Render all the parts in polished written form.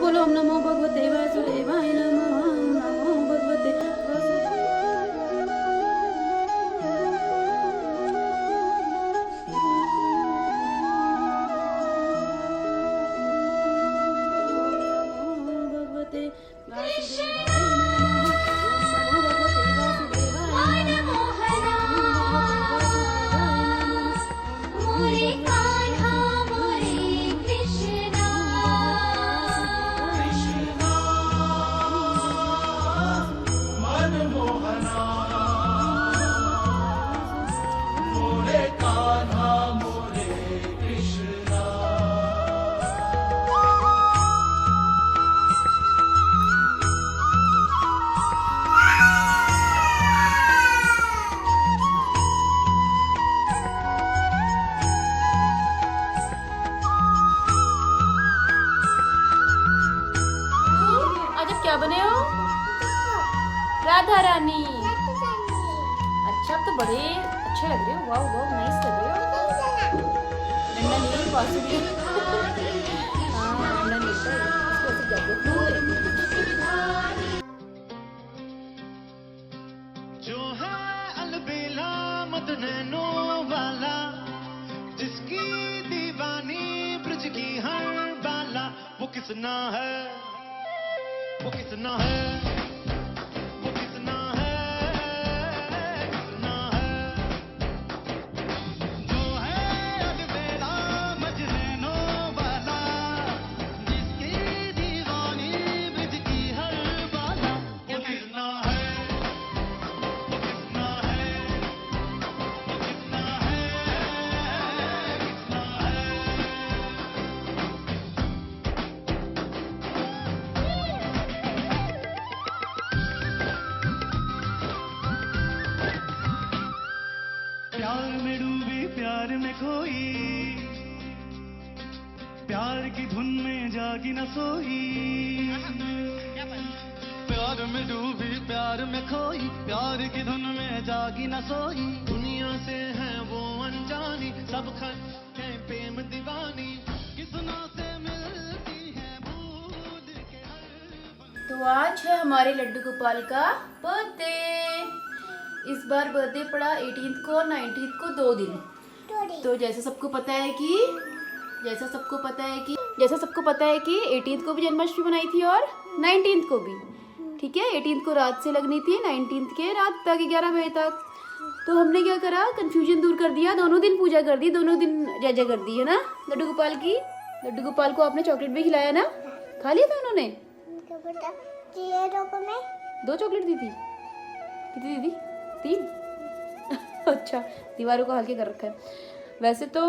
बोलो ओम नमो भगवते वासुदेवाय नमः, ओम नमो भगवते भगवते वासुदेवाय नमः, ओम नमो भगवते वासुदेवाय नमः, मोरे कान्हा मोरे कृष्णा मनमोहना मोरे कान्हा मोरे कृष्णा। आज आप क्या बने हो? राधा रानी। अच्छा, आप तो बड़े अच्छे लग रहे हो। वाह वाह, नाइस लग रहे हो। डंडा नहीं, बांसुरी। हाँ, डंडा नहीं था, इसको ऐसे जाके फ्लूट है। जो है अलबेला मदनैनो वाला, जिसकी दीवानी ब्रज की हर बाला, वो किसना है, वो किसना है, वो किसना है, किसना है। जो है अलबेला मजनूनो वाला, जिसकी दीवानी ब्रज की हर बाला, वो किसना है, वो किसना है, वो किसना है, किसना है। प्यार में डूबी प्यार में खोई, प्यार की धुन में जागी न सोई। प्यार में डूबी प्यार में खोई, प्यार की धुन में जागी न सोई। दुनिया से है वो अनजानी, सब खत है प्रेम दीवानी, किसना से मिलती है बूंद के हर। तो आज है हमारे लड्डू गोपाल का बर्थडे। इस बार बर्थडे पड़ा 18th को और 19th को, 2 दिन। तो जैसा सबको पता है कि 18th को भी जन्माष्टमी बनाई थी और 19th को भी। ठीक है, 18th को रात से लगनी थी, 19th के रात तक 11 बजे तक। तो हमने क्या करा, कंफ्यूजन दूर कर दिया, दोनों दिन पूजा कर दी, दोनों दिन जय जय कर दी, है ना लड्डू गोपाल की। लड्डू गोपाल को आपने चॉकलेट भी खिलाया ना? खा लिया था उन्होंने? 2 चॉकलेट दी थी। कितनी दी थी? 3। अच्छा, दीवारों को हल्के कर रखा है। वैसे तो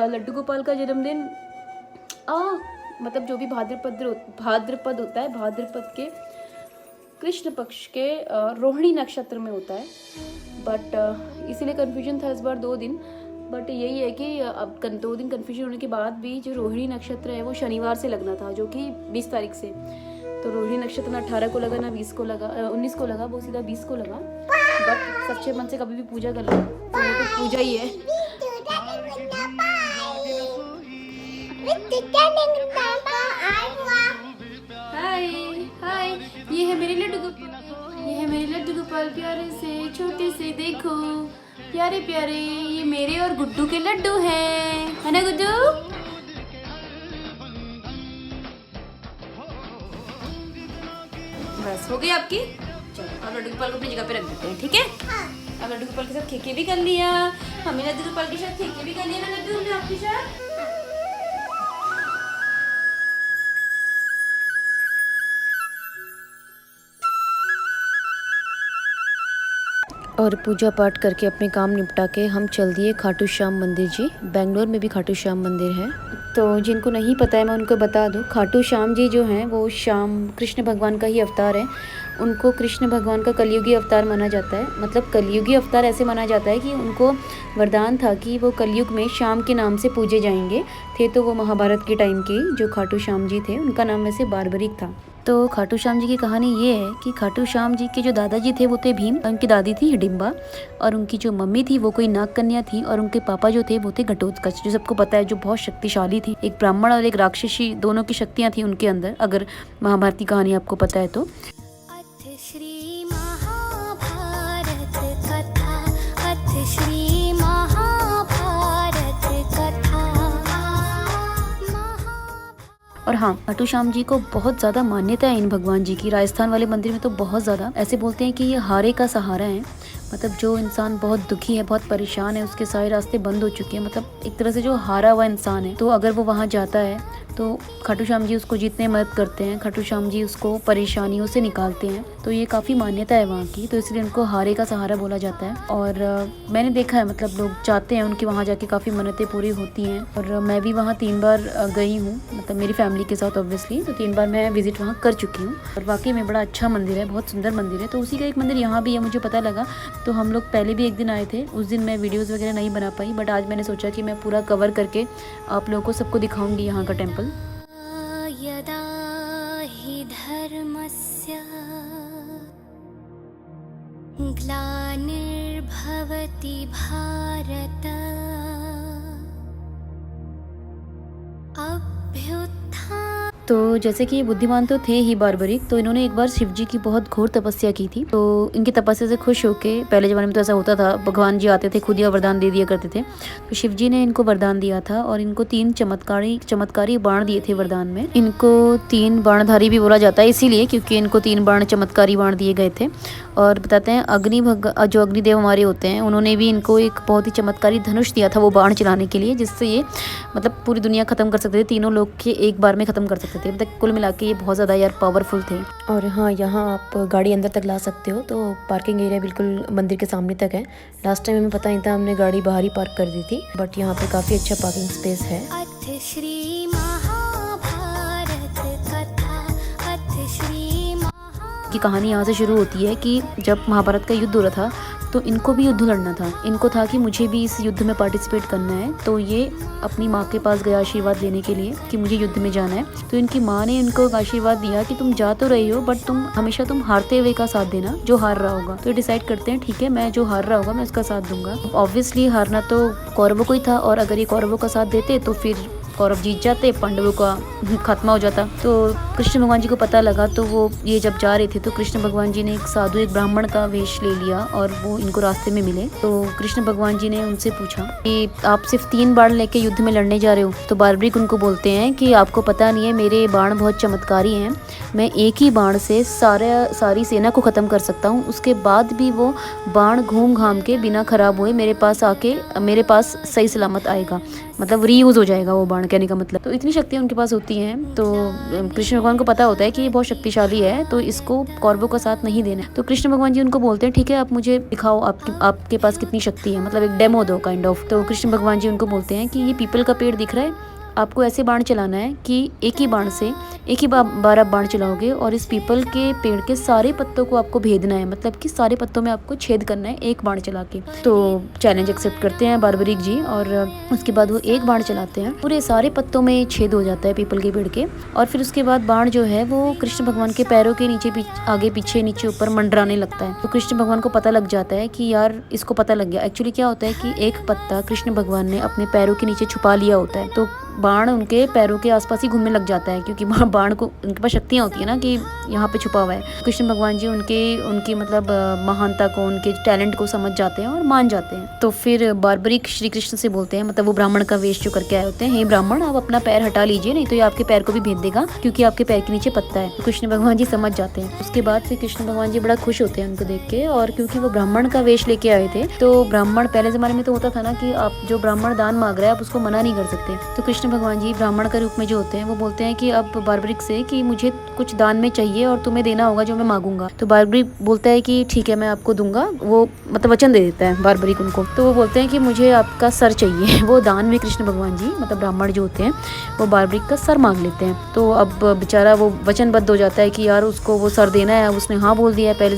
लड्डू गोपाल का जन्मदिन मतलब जो भी भाद्रपद होता है, भाद्रपद के कृष्ण पक्ष के रोहिणी नक्षत्र में होता है। बट इसीलिए कन्फ्यूजन था इस बार 2 दिन। बट यही है कि अब 2 दिन कन्फ्यूजन होने के बाद भी जो रोहिणी नक्षत्र है वो शनिवार से लगना था, जो कि 20 तारीख से। तो रोहिणी नक्षत्र ना 18 को लगा, ना 20 को लगा, 19 को लगा, वो सीधा 20 को लगा। बट सच्चे मन से कभी भी पूजा कर लो तो वो तो पूजा ही है। हाय हाय, ये है मेरे लड्डू गोपाल, ये है मेरे लड्डू गोपाल, प्यारे से छोटे से, देखो प्यारे प्यारे, ये मेरे और गुड्डू के लड्डू हैं, है ना गुड्डू? बस हो गई आपकी। चलो अब लड्डू गोपाल को अपनी जगह पे रख देते हैं, ठीक है? अब लड्डू गोपाल के साथ खेके भी कर लिया, हमने लड्डू गोपाल के साथ खेके भी कर लिया ना लड्डू, हमने आपके साथ। और पूजा पाठ करके अपने काम निपटा के हम चल दिए खाटू श्याम मंदिर जी। बेंगलोर में भी खाटू श्याम मंदिर है, तो जिनको नहीं पता है मैं उनको बता दूं। खाटू श्याम जी जो हैं वो श्याम कृष्ण भगवान का ही अवतार है। उनको कृष्ण भगवान का कलयुगी अवतार माना जाता है। मतलब कलयुगी अवतार ऐसे माना जाता है कि उनको वरदान था कि वो कलयुग में श्याम के नाम से पूजे जाएंगे थे। तो वो महाभारत के टाइम के जो खाटू श्याम जी थे, उनका नाम वैसे बारबरिक था। तो खाटू श्याम जी की कहानी ये है कि खाटू श्याम जी के जो दादाजी थे वो थे भीम, उनकी दादी थी हिडिंबा, और उनकी जो मम्मी थी वो कोई नाग कन्या थी, और उनके पापा जो थे वो थे घटोत्कच, जो सबको पता है जो बहुत शक्तिशाली थी। एक ब्राह्मण और एक राक्षसी दोनों की शक्तियाँ थी उनके अंदर, अगर महाभारत की कहानी आपको पता है तो। अथ श्री महाभारत कथा, अथ श्री महाभारत कथा। और हाँ, खाटू श्याम जी को बहुत ज़्यादा मान्यता है इन भगवान जी की। राजस्थान वाले मंदिर में तो बहुत ज़्यादा ऐसे बोलते हैं कि ये हारे का सहारा है, मतलब जो इंसान बहुत दुखी है, बहुत परेशान है, उसके सारे रास्ते बंद हो चुके हैं, मतलब एक तरह से जो हारा हुआ इंसान है, तो अगर वो वहाँ जाता है तो खाटू श्याम जी उसको जीतने में मदद करते हैं, खाटू श्याम जी उसको परेशानियों से निकालते हैं। तो ये काफ़ी मान्यता है वहाँ की, तो इसलिए उनको हारे का सहारा बोला जाता है। और मैंने देखा है, मतलब लोग जाते हैं उनकी, वहाँ जाके काफ़ी मन्नतें पूरी होती हैं। और मैं भी वहाँ 3 बार गई हूँ, मतलब मेरी फैमिली के साथ ऑब्वियसली, तो 3 बार मैं विजिट वहाँ कर चुकी हूँ। और वाकई में बड़ा अच्छा मंदिर है, बहुत सुंदर मंदिर है। तो उसी का एक मंदिर यहाँ भी है, मुझे पता लगा। तो हम लोग पहले भी एक दिन आए थे, उस दिन मैं वीडियोज़ वगैरह नहीं बना पाई, बट आज मैंने सोचा कि मैं पूरा कवर करके आप लोगों को सबको दिखाऊंगी यहाँ का टेम्पल। यदा हि धर्मस्य ग्लानिर्भवति भारत अभ्युत्थान। तो जैसे कि ये बुद्धिमान तो थे ही बार्बरिक, तो इन्होंने एक बार शिव जी की बहुत घोर तपस्या की थी। तो इनकी तपस्या से खुश होके, पहले ज़माने में तो ऐसा होता था, भगवान जी आते थे खुद ही वरदान दे दिया करते थे, तो शिव जी ने इनको वरदान दिया था और इनको 3 चमत्कारी बाण दिए थे वरदान में। इनको 3 बाणधारी भी बोला जाता है इसीलिए क्योंकि इनको 3 बाण चमत्कारी बाण दिए गए थे। और बताते हैं जो अग्निदेव हमारे होते हैं, उन्होंने भी इनको एक बहुत ही चमत्कारी धनुष दिया था वो बाण चलाने के लिए, जिससे ये मतलब पूरी दुनिया ख़त्म कर सकते थे, तीनों लोग के एक बार में ख़त्म कर सकते थे। मतलब कुल मिला के ये बहुत ज़्यादा यार पावरफुल थे। और हाँ, यहाँ आप गाड़ी अंदर तक ला सकते हो, तो पार्किंग एरिया बिल्कुल मंदिर के सामने तक है। लास्ट टाइम हमें पता नहीं था, हमने गाड़ी बाहर ही पार्क कर दी थी, बट यहाँ पे काफ़ी अच्छा पार्किंग स्पेस है। अथ श्री महाभारत कथा, अथ श्री की कहानी यहाँ से शुरू होती है कि जब महाभारत का युद्ध हो रहा था तो इनको भी युद्ध लड़ना था। इनको था कि मुझे भी इस युद्ध में पार्टिसिपेट करना है, तो ये अपनी माँ के पास गया आशीर्वाद लेने के लिए कि मुझे युद्ध में जाना है। तो इनकी माँ ने इनको आशीर्वाद दिया कि तुम जा तो रही हो, बट तुम हमेशा हारते हुए का साथ देना, जो हार रहा होगा। तो डिसाइड करते हैं ठीक है, मैं जो हार रहा होगा मैं उसका साथ दूंगा। ऑब्वियसली हारना तो कौरवों को ही था, और अगर ये कौरवों का साथ देते तो फिर कौरव जीत जाते, पांडवों का खात्मा हो जाता। तो कृष्ण भगवान जी को पता लगा, तो वो ये जब जा रहे थे तो कृष्ण भगवान जी ने एक साधु, एक ब्राह्मण का वेश ले लिया और वो इनको रास्ते में मिले। तो कृष्ण भगवान जी ने उनसे पूछा कि आप सिर्फ 3 बाण लेके युद्ध में लड़ने जा रहे हो? तो बार्बरिक उनको बोलते हैं कि आपको पता नहीं है, मेरे बाण बहुत चमत्कारी हैं, मैं एक ही बाण से सारी सेना को ख़त्म कर सकता हूँ। उसके बाद भी वो बाण घूम घाम के बिना ख़राब हुए मेरे पास आके मेरे पास सही सलामत आएगा, मतलब रीयूज़ हो जाएगा वो बाण, कहने का मतलब। तो इतनी शक्तियाँ उनके पास होती हैं। तो कृष्ण भगवान को पता होता है कि ये बहुत शक्तिशाली है, तो इसको कौरवों का साथ नहीं देना। तो कृष्ण भगवान जी उनको बोलते हैं ठीक है, आप मुझे दिखाओ आपके पास कितनी शक्ति है, मतलब एक डेमो दो काइंड ऑफ। तो कृष्ण भगवान जी उनको बोलते हैं कि ये पीपल का पेड़ दिख रहा है, आपको ऐसे बाण चलाना है कि एक ही बाण से एक ही बार आप बाण चलाओगे और इस पीपल के पेड़ के सारे पत्तों को आपको भेदना है, मतलब कि सारे पत्तों में आपको छेद करना है एक बाण चला के। तो चैलेंज एक्सेप्ट करते हैं बार्बरिक जी, और उसके बाद वो एक बाण चलाते हैं, पूरे सारे पत्तों में छेद हो जाता है पीपल के पेड़ के। और फिर उसके बाद बाण जो है वो कृष्ण भगवान के पैरों के नीचे आगे पीछे नीचे ऊपर मंडराने लगता है। तो कृष्ण भगवान को पता लग जाता है कि यार इसको पता लग गया। एक्चुअली क्या होता है कि एक पत्ता कृष्ण भगवान ने अपने पैरों के नीचे छुपा लिया होता है, तो बाण उनके पैरों के आसपास ही घूमने लग जाता है, क्योंकि बाण को उनके पास शक्तियाँ होती है ना कि यहाँ पे छुपा हुआ है। कृष्ण भगवान जी उनकी मतलब महानता को, उनके टैलेंट को समझ जाते हैं और मान जाते हैं। तो फिर बार्बरिक श्री कृष्ण से बोलते हैं, मतलब वो ब्राह्मण का वेश जो करके आए होते हैं, हे ब्राह्मण आप अपना पैर हटा लीजिए, नहीं तो ये आपके पैर को भी भेद देगा, क्योंकि आपके पैर के नीचे पत्ता है। तो कृष्ण भगवान जी समझ जाते हैं। उसके बाद फिर कृष्ण भगवान जी बड़ा खुश होते हैं उनको देख के, और क्योंकि वो ब्राह्मण का वेश लेके आए थे, तो ब्राह्मण पहले जमाने में तो होता था ना कि आप जो ब्राह्मण दान मांग रहा है आप उसको मना नहीं कर सकते। तो कृष्ण भगवान जी ब्राह्मण के रूप में जो होते हैं वो बोलते हैं कि अब बार्बरिक से कि मुझे कुछ दान में चाहिए और तुम्हें देना होगा जो मैं मांगूंगा। तो बार्बरिक बोलता है कि ठीक है मैं आपको दूंगा, वो मतलब वचन दे देता है बार्बरिक उनको। तो वो बोलते हैं कि मुझे आपका सर चाहिए। वो दान में कृष्ण भगवान जी मतलब ब्राह्मण जो होते हैं वो बार्बरिक का सर मांग लेते हैं। तो अब बेचारा वो वचनबद्ध हो जाता है कि यार उसको वो सर देना है। उसने हाँ बोल दिया है। पहले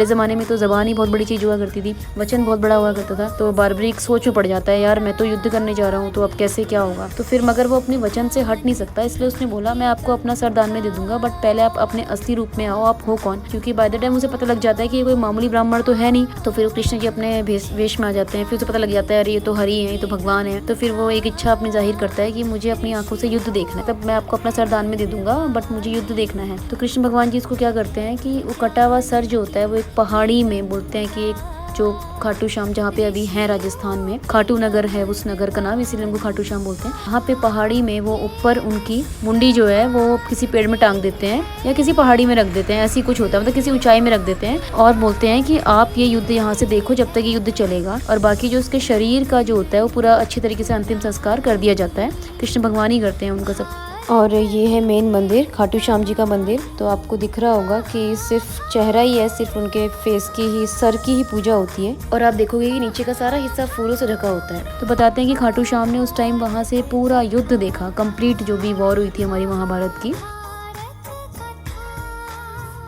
ज़माने में तो ज़बान ही बहुत बड़ी चीज़ हुआ करती थी, वचन बहुत बड़ा हुआ करता था। तो बार्बरिक सोच में पड़ जाता है, यार मैं तो युद्ध करने जा रहा हूँ, तो अब कैसे क्या होगा। तो फिर मगर वो अपने वचन से हट नहीं सकता, इसलिए उसने बोला मैं आपको अपना सर दान में दे दूंगा, बट पहले आप अपने असली रूप में आओ, आप हो कौन। क्योंकि बाय द टाइम उसे पता लग जाता है कि ये कोई मामूली ब्राह्मण तो है नहीं। तो फिर कृष्ण जी अपने वेश में आ जाते हैं। फिर उसे पता लग जाता है अरे ये तो हरि है, ये तो भगवान है। तो फिर वो एक इच्छा अपनी जाहिर करता है कि मुझे अपनी आंखों से युद्ध देखना है, तब मैं आपको अपना सर दान में दे दूंगा, बट मुझे युद्ध देखना है। तो कृष्ण भगवान जी इसको क्या करते हैं कि वो कटा हुआ सर जो होता है वो एक पहाड़ी में, बोलते हैं कि एक जो खाटू श्याम जहाँ पे अभी है राजस्थान में, खाटू नगर है उस नगर का नाम, इसीलिए उनको खाटू श्याम बोलते हैं। वहाँ पे पहाड़ी में वो ऊपर उनकी मुंडी जो है वो किसी पेड़ में टांग देते हैं या किसी पहाड़ी में रख देते हैं, ऐसी कुछ होता है, मतलब किसी ऊंचाई में रख देते हैं और बोलते हैं कि आप ये युद्ध यहाँ से देखो जब तक ये युद्ध चलेगा। और बाकी जो उसके शरीर का जो होता है वो पूरा अच्छी तरीके से अंतिम संस्कार कर दिया जाता है। कृष्ण भगवान ही करते हैं उनका सब। और ये है मेन मंदिर, खाटू श्याम जी का मंदिर। तो आपको दिख रहा होगा कि सिर्फ चेहरा ही है, सिर्फ उनके फेस की ही, सर की ही पूजा होती है। और आप देखोगे कि नीचे का सारा हिस्सा फूलों से ढका होता है। तो बताते हैं कि खाटू श्याम ने उस टाइम वहाँ से पूरा युद्ध देखा, कंप्लीट जो भी वॉर हुई थी हमारी महाभारत की।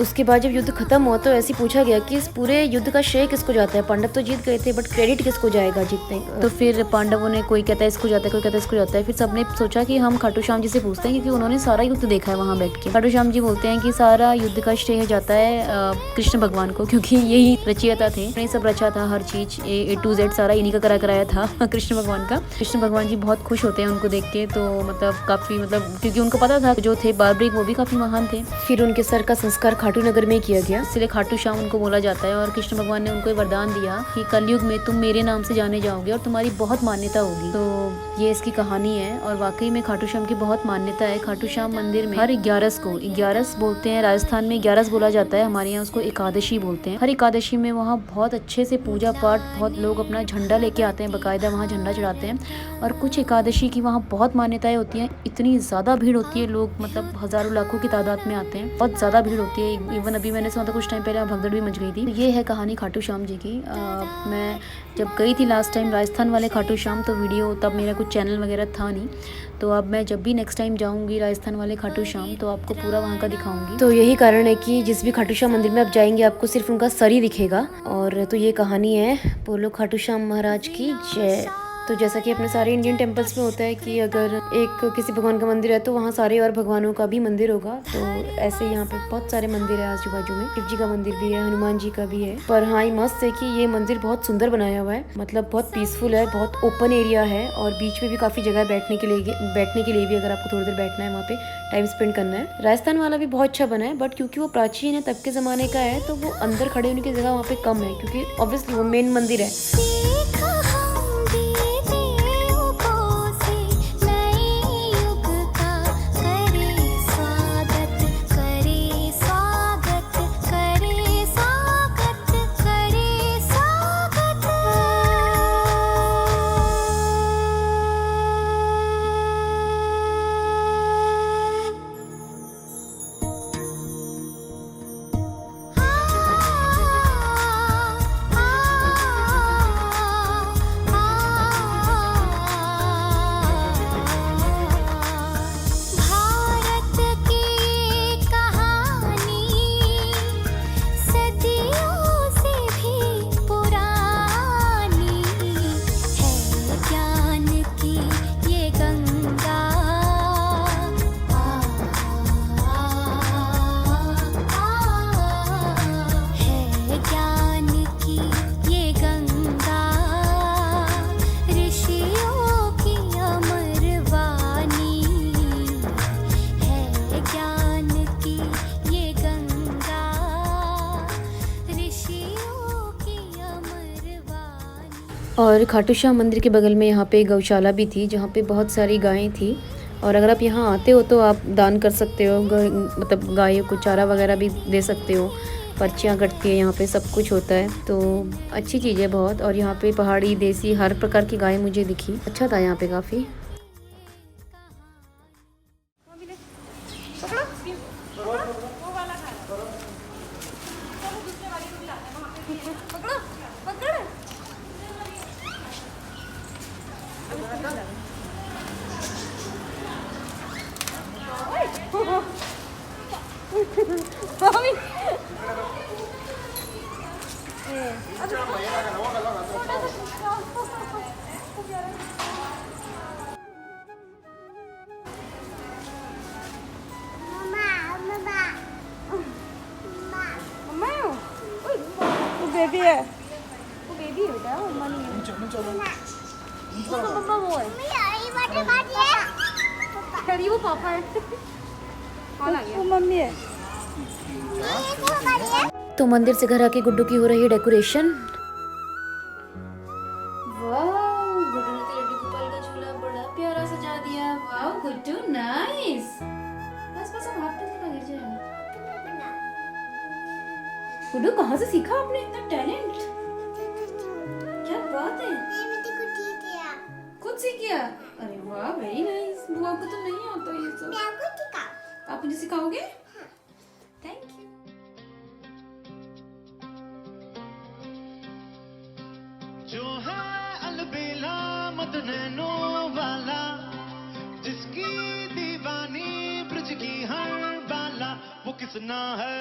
उसके बाद जब युद्ध खत्म हुआ तो ऐसे पूछा गया कि इस पूरे युद्ध का श्रेय किसको जाता है। पांडव तो जीत गए थे बट क्रेडिट किसको जाएगा जीतने। तो फिर पांडवों ने, कोई कहता है इसको जाता है, कोई कहता है इसको जाता है। फिर सबने सोचा कि हम खाटू श्याम जी से पूछते हैं, क्योंकि उन्होंने सारा युद्ध देखा है वहाँ बैठ के। खाटू श्याम जी बोलते हैं कि सारा युद्ध का श्रेय जाता है कृष्ण भगवान को, क्योंकि यही रचयिता थे, उन्होंने सब रचा था, हर चीज A to Z सारा इन्हीं का कराया था कृष्ण भगवान का। कृष्ण भगवान जी बहुत खुश होते हैं उनको देख के। तो मतलब काफी, मतलब क्योंकि उनको पता था जो थे बार्बरिक वो भी काफी महान थे। फिर उनके सर का संस्कार खाटू नगर में किया गया, इसलिए खाटू श्याम उनको बोला जाता है। और कृष्ण भगवान ने उनको वरदान दिया कि कलयुग में तुम मेरे नाम से जाने जाओगे और तुम्हारी बहुत मान्यता होगी। तो ये इसकी कहानी है और वाकई में खाटू श्याम की बहुत मान्यता है। खाटू श्याम मंदिर में हर 11 को, 11 बोलते हैं, राजस्थान में 11 बोला जाता है, हमारे यहाँ उसको एकादशी बोलते हैं। हर एकादशी में वहाँ बहुत अच्छे से पूजा पाठ, बहुत लोग अपना झंडा लेके आते हैं, बाकायदा वहाँ झंडा चढ़ाते हैं। और कुछ एकादशी की वहाँ बहुत मान्यताएं होती हैं, इतनी ज़्यादा भीड़ होती है, लोग मतलब हज़ारों लाखों की तादाद में आते हैं, बहुत ज़्यादा भीड़ होती है। इवन अभी मैंने सुना था कुछ टाइम पहले भगदड़ भी मच गई थी। ये है कहानी खाटू श्याम जी की। मैं जब गई थी लास्ट टाइम राजस्थान वाले खाटू श्याम, तो वीडियो तब मेरा कुछ चैनल वगैरह था नहीं। तो अब मैं जब भी नेक्स्ट टाइम जाऊंगी राजस्थान वाले खाटू श्याम तो आपको पूरा वहाँ का दिखाऊंगी। तो यही कारण है कि जिस भी खाटू श्याम मंदिर में आप जाएंगे आपको सिर्फ उनका सर ही दिखेगा। और तो ये कहानी है, बोलो खाटू श्याम महाराज की जय। तो जैसा कि अपने सारे इंडियन टेम्पल्स में होता है कि अगर एक किसी भगवान का मंदिर है तो वहाँ सारे और भगवानों का भी मंदिर होगा। तो ऐसे यहाँ पे बहुत सारे मंदिर है आजू बाजू में, शिव जी का मंदिर भी है, हनुमान जी का भी है। पर हाँ, ये मस्त है कि ये मंदिर बहुत सुंदर बनाया हुआ है, मतलब बहुत पीसफुल है, बहुत ओपन एरिया है और बीच में भी काफी जगह बैठने के लिए भी, अगर आपको थोड़ी देर बैठना है वहाँ पे, टाइम स्पेंड करना है। राजस्थान वाला भी बहुत अच्छा बना है, बट क्योंकि वो प्राचीन है, तब के जमाने का है, तो वो अंदर खड़े होने की जगह वहाँ पे कम है, क्योंकि ऑब्वियसली वो मेन मंदिर है। और खाटू श्याम मंदिर के बगल में यहाँ पे गौशाला भी थी, जहाँ पे बहुत सारी गायें थी। और अगर आप यहाँ आते हो तो आप दान कर सकते हो, मतलब गायों को चारा वगैरह भी दे सकते हो, पर्चियाँ कटती है यहाँ पे, सब कुछ होता है। तो अच्छी चीज़ है बहुत। और यहाँ पे पहाड़ी, देसी, हर प्रकार की गाय मुझे दिखी, अच्छा था यहाँ पे काफ़ी। चलो उसका पापा वो है अरे वो पापा है कौन आ गया वो मम्मी है तो मंदिर से घर आके गुड्डू की हो रही है डेकोरेशन वाह गुड्डू ने तो लड्डू गोपाल का झूला बड़ा प्यारा सजा दिया वाह गुड्डू नाइस बस बस अब हाथ पे लगा गिर जाएगा गुड्डू कहाँ से सीखा आपने इतना टैलेंट क्या बात है खुद सीख गया अरे वाह वेरी नाइस बुआ को तो नहीं आता ये सब आप मुझे सिखाओगे थैंक यू जो है अलबेला मत नैनो वाला जिसकी दीवानी ब्रज की हर बाला वो किसना है